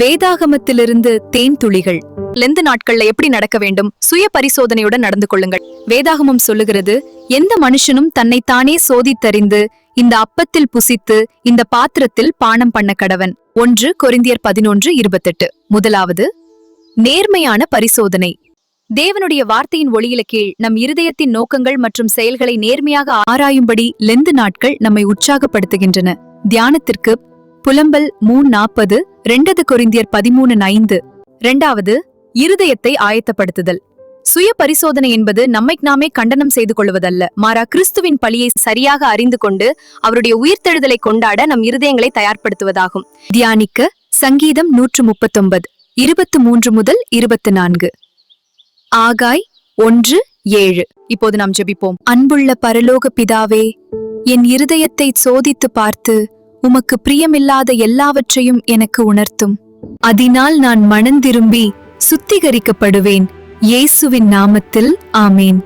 வேதாகமத்திலிருந்து தேன் துளிகள். லெந்து நாட்கள்ல எப்படி நடக்க வேண்டும்? சுய பரிசோதனையுடன் நடந்து கொள்ளுங்கள். வேதாகமம் சொல்லுகிறது, எந்த மனுஷனும் தன்னைத்தானே சோதித்தறிந்து இந்த அப்பத்தில் புசித்து இந்த பாத்திரத்தில் பானம் பண்ண கடவன். 1 கொரிந்தியர் 11:28. முதலாவது, நேர்மையான பரிசோதனை. தேவனுடைய வார்த்தையின் ஒளியில கீழ் நம் இருதயத்தின் நோக்கங்கள் மற்றும் செயல்களை நேர்மையாக ஆராயும்படி லெந்து நாட்கள் நம்மை உற்சாகப்படுத்துகின்றன. தியானத்திற்கு புலம்பல் 3:40, 2 கொரிந்தியர் 13:5. இரண்டாவது, இருதயத்தை ஆயத்தப்படுத்துதல். சுய பரிசோதனை என்பது நம்மை நாமே கண்டனம் செய்து கொள்வதல்ல, மாறா கிறிஸ்துவின் பழியை சரியாக அறிந்து கொண்டு அவருடைய உயிர்த்தெழுதலை கொண்டாட நம் இருதயங்களை தயார்படுத்துவதாகும். தியானிக்க சங்கீதம் 139, 23 முதல் 24. ஆகாய் 1:7. இப்போது நாம் ஜெபிப்போம். அன்புள்ள பரலோக பிதாவே, என் இருதயத்தை சோதித்து பார்த்து உமக்கு பிரியமில்லாத எல்லாவற்றையும் எனக்கு உணர்த்தும். அதனால் நான் மனந்திரும்பி சுத்திகரிக்கப்படுவேன். இயேசுவின் நாமத்தில் ஆமேன்.